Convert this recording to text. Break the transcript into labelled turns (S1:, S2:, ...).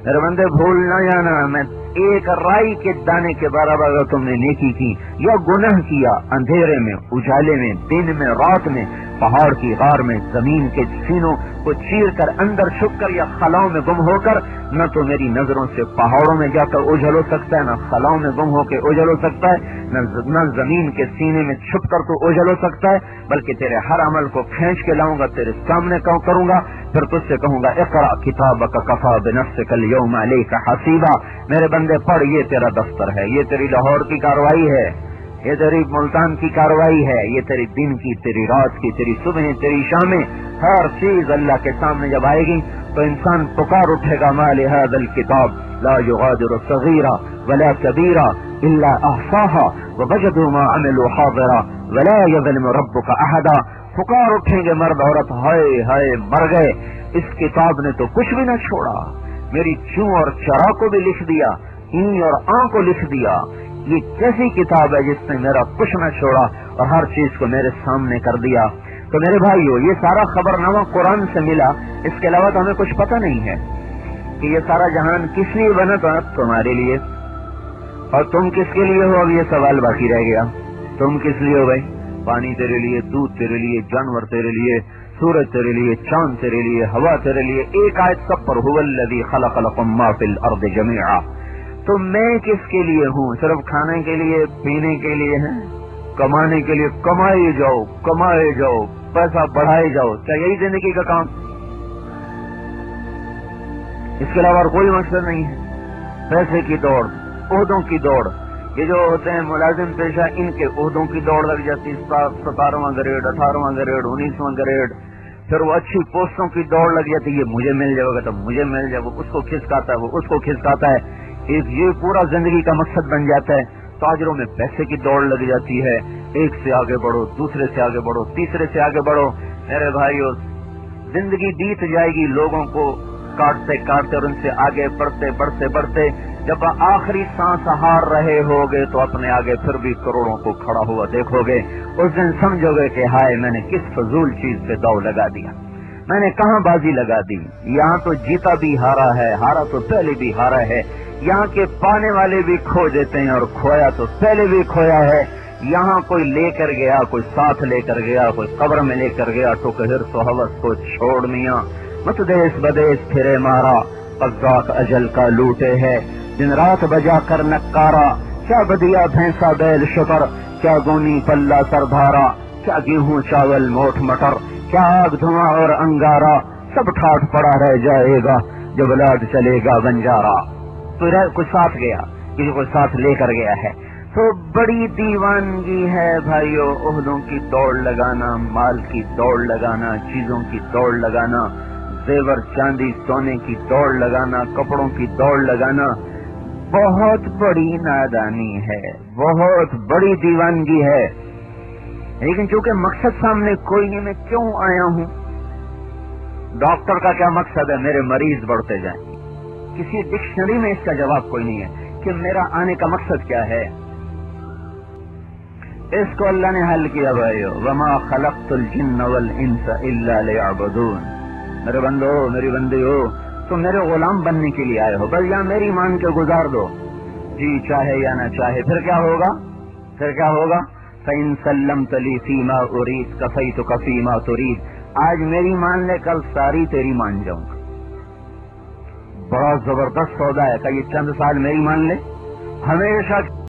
S1: میرے بندے بھول نہ جانا، میں ایک رائی کے دانے کے برابر اگر تم نے نیکی کی یا گناہ کیا، اندھیرے میں، اجالے میں، دن میں، رات میں، پہاڑ کی غار میں، زمین کے سینوں کو چیر کر، اندر چھپ کر یا خلاؤں میں گم ہو کر، نہ تو میری نظروں سے پہاڑوں میں جا کر اوجھل ہو سکتا ہے، نہ خلاؤں میں گم ہو کے اوجھل ہو سکتا ہے، نہ زمین کے سینے میں چھپ کر تو اوجھل ہو سکتا ہے، بلکہ تیرے ہر عمل کو کھینچ کے لاؤں گا، تیرے سامنے کروں گا، پھر تجھ سے کہوں گا اقرأ کتابک کفی بنفسک اليوم علیک حسیبا، میرے بندے پڑھ، یہ تیرا دفتر ہے، یہ تیری لاہور کی کارروائی ہے، یہ تیری ملتان کی کارروائی ہے، یہ تیری دن کی، تیری رات کی، تیری صبح، تیری شامیں، ہر چیز اللہ کے سامنے جب آئے گی تو انسان پکار اٹھے گا، ما لہذا الکتاب لا یغادر صغیرا ولا کبیرا الا احصاها ووجدوا ما عملوا حاضرا ولا یظلم ربک احدا، پکار اٹھیں گے مرد عورت، ہائے ہائے مر گئے، اس کتاب نے تو کچھ بھی نہ چھوڑا، میری چوں اور چرا کو بھی لکھ دیا، ای اور آں کو لکھ دیا، یہ کیسی کتاب ہے جس نے میرا کچھ نہ چھوڑا اور ہر چیز کو میرے سامنے کر دیا۔ تو میرے بھائیو، یہ سارا خبر نامہ قرآن سے ملا، اس کے علاوہ تو ہمیں کچھ پتہ نہیں ہے کہ یہ سارا جہان کس لیے بنا تھا، تمہارے لیے، اور تم کس کے لیے ہو، اب یہ سوال باقی رہ گیا، تم کس لیے ہو بھائی؟ پانی تیرے لیے، دودھ تیرے لیے، جانور تیرے لیے، سورج تیرے لیے، چاند تیرے لیے، ہوا تیرے لیے، ایک آیت سب پر، هو الذی خلق لکم ما فی الارض جمیعا، تو میں کس کے لیے ہوں؟ صرف کھانے کے لیے، پینے کے لیے ہیں، کمانے کے لیے، کمائے جاؤ، کمائے جاؤ، پیسہ بڑھائے جاؤ، کیا یہی زندگی کا کام؟ اس کے علاوہ اور کوئی مقصد نہیں ہے؟ پیسے کی دوڑ، عہدوں کی دوڑ، یہ جو ہوتے ہیں ملازم پیشہ، ان کے عہدوں کی دوڑ لگ جاتی، 17واں گریڈ، 18واں گریڈ، 19واں گریڈ، پھر وہ اچھی پوسٹوں کی دوڑ لگ جاتی، یہ مجھے مل جائے گا تو مجھے مل جائے گا، اس کو کھسکاتا ہے، وہ اس کو کھسکاتا ہے، یہ پورا زندگی کا مقصد بن جاتا ہے۔ تاجروں میں پیسے کی دوڑ لگ جاتی ہے، ایک سے آگے بڑھو، دوسرے سے آگے بڑھو، تیسرے سے آگے بڑھو۔ میرے بھائیو، زندگی بیت جائے گی لوگوں کو کاٹتے کاٹتے اور ان سے آگے بڑھتے بڑھتے بڑھتے، جب آخری سانس ہار رہے ہوگے تو اپنے آگے پھر بھی کروڑوں کو کھڑا ہوا دیکھو گے، اس دن سمجھو گے کہ ہائے میں نے کس فضول چیز پہ داؤ لگا دیا، میں نے کہاں بازی لگا دی، یہاں تو جیتا بھی ہارا ہے، ہارا تو پہلے بھی ہارا ہے، یہاں کے پانے والے بھی کھو دیتے ہیں اور کھویا تو پہلے بھی کھویا ہے، یہاں کوئی لے کر گیا، کوئی ساتھ لے کر گیا، کوئی قبر میں لے کر گیا، تو کہ حرص و ہوس کو چھوڑ میاں مت دیس بدیس پھرے مارا، قذاق اجل کا لوٹے ہے دن رات بجا کر نکارا، کیا بدیا بھینسا بیل شکر، کیا گونی پلہ سردھارا، کیا گیہوں چاول موٹ مٹر، کیا آگ دھواں اور انگارا، سب ٹھاٹ پڑا رہ جائے گا جب لاد چلے گا بنجارا۔ تو کوئی ساتھ گیا، کسی کو ساتھ لے کر گیا ہے، تو بڑی دیوانگی ہے بھائیو، عہدوں کی دوڑ لگانا، مال کی دوڑ لگانا، چیزوں کی دوڑ لگانا، زیور چاندی سونے کی دوڑ لگانا، کپڑوں کی دوڑ لگانا، بہت بڑی نادانی ہے، بہت بڑی دیوانگی ہے۔ لیکن چونکہ مقصد سامنے کوئی نہیں، میں کیوں آیا ہوں؟ ڈاکٹر کا کیا مقصد ہے؟ میرے مریض بڑھتے جائیں، کسی ڈکشنری میں اس کا جواب کوئی نہیں ہے کہ میرا آنے کا مقصد کیا ہے۔ اس کو اللہ نے حل کیا بھائیو، وما خلقت الجن والانس الا لیعبدون، میرے بندو، میری بندی ہو، تم میرے غلام بننے کے لیے آئے ہو، بس یا میری مان کے گزار دو، جی چاہے یا نہ چاہے، پھر کیا ہوگا؟ پھر کیا ہوگا؟ فَإِن سَلَّمْتَ لِي فِي مَا أُرِيدُ كَفَيْتُكَ فِي مَا تُرِيدُ، آج میری مان لے، کل ساری تیری مان جاؤں گا۔ بڑا زبردست سودا ہے کہ یہ چند سال میری مان لے، ہمیشہ